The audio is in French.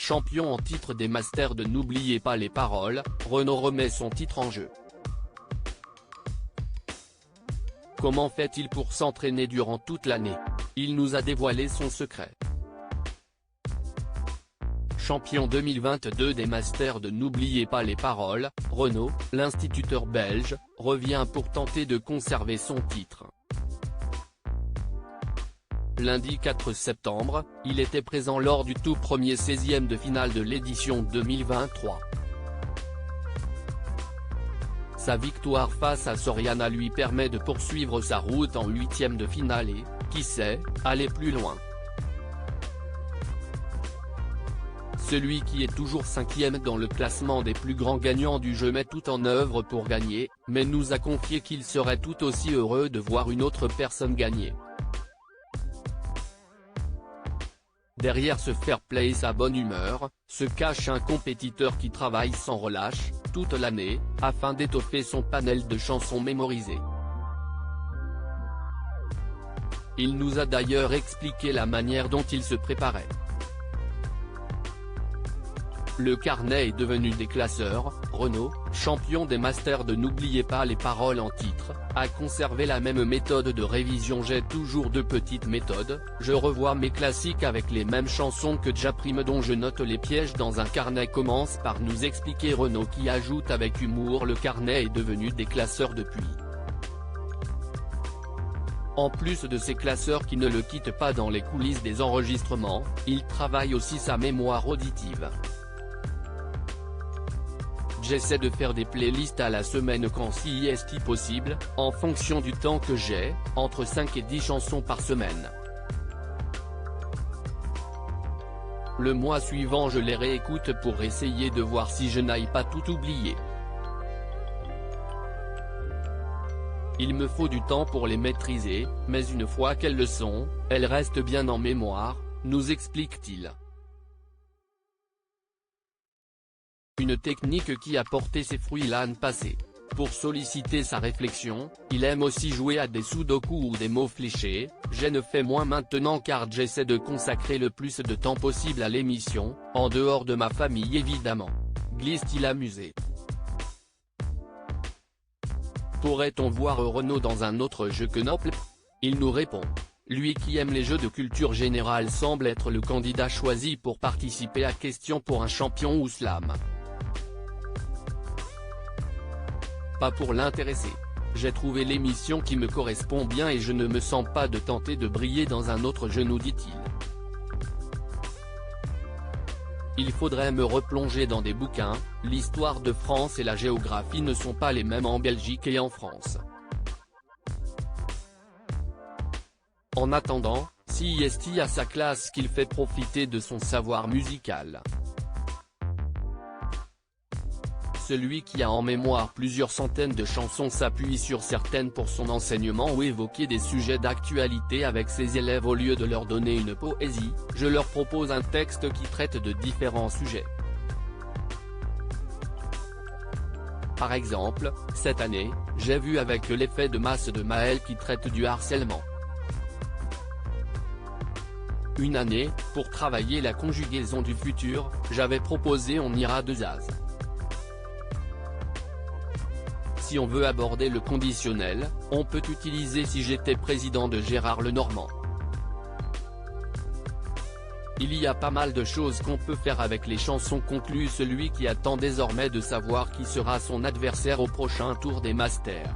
champion en titre des Masters de N'oubliez pas les paroles, Renaud remet son titre en jeu. Comment fait-il pour s'entraîner durant toute l'année? Il nous a dévoilé son secret. Champion 2022 des Masters de N'oubliez pas les paroles, Renaud, l'instituteur belge, revient pour tenter de conserver son titre. Lundi 4 septembre, il était présent lors du tout premier 16e de finale de l'édition 2023. Sa victoire face à Soriana lui permet de poursuivre sa route en 8e de finale et, qui sait, aller plus loin. Celui qui est toujours 5e dans le classement des plus grands gagnants du jeu met tout en œuvre pour gagner, mais nous a confié qu'il serait tout aussi heureux de voir une autre personne gagner. Derrière ce fair play et sa bonne humeur, se cache un compétiteur qui travaille sans relâche, toute l'année, afin d'étoffer son panel de chansons mémorisées. Il nous a d'ailleurs expliqué la manière dont il se préparait. Le carnet est devenu des classeurs. Renaud, champion des Masters de N'oubliez pas les paroles en titre, a conservé la même méthode de révision. J'ai toujours deux petites méthodes, je revois mes classiques avec les mêmes chansons que j'apprime dont je note les pièges dans un carnet, commence par nous expliquer Renaud, qui ajoute avec humour: le carnet est devenu des classeurs depuis. En plus de ces classeurs qui ne le quittent pas dans les coulisses des enregistrements, il travaille aussi sa mémoire auditive. J'essaie de faire des playlists à la semaine quand si est possible, en fonction du temps que j'ai, entre 5 et 10 chansons par semaine. Le mois suivant je les réécoute pour essayer de voir si je n'aille pas tout oublier. Il me faut du temps pour les maîtriser, mais une fois qu'elles le sont, elles restent bien en mémoire, nous explique-t-il. Une technique qui a porté ses fruits l'année passée. Pour solliciter sa réflexion, il aime aussi jouer à des sudoku ou des mots fléchés. Je ne fais moins maintenant car j'essaie de consacrer le plus de temps possible à l'émission, en dehors de ma famille évidemment. Glisse-t-il amusé. Pourrait-on voir Renaud dans un autre jeu que Nople? Il nous répond. Lui qui aime les jeux de culture générale semble être le candidat choisi pour participer à Question pour un champion ou Slam. Pas pour l'intéresser. J'ai trouvé l'émission qui me correspond bien et je ne me sens pas de tenter de briller dans un autre jeu, nous dit-il. Il faudrait me replonger dans des bouquins, l'histoire de France et la géographie ne sont pas les mêmes en Belgique et en France. En attendant, CIST a sa classe qu'il fait profiter de son savoir musical. Celui qui a en mémoire plusieurs centaines de chansons s'appuie sur certaines pour son enseignement ou évoquer des sujets d'actualité avec ses élèves. Au lieu de leur donner une poésie, je leur propose un texte qui traite de différents sujets. Par exemple, cette année, j'ai vu avec l'effet de masse de Maël qui traite du harcèlement. Une année, pour travailler la conjugaison du futur, j'avais proposé On ira de Zaz. Si on veut aborder le conditionnel, on peut utiliser Si j'étais président de Gérard Lenormand. Il y a pas mal de choses qu'on peut faire avec les chansons, conclut celui qui attend désormais de savoir qui sera son adversaire au prochain tour des Masters.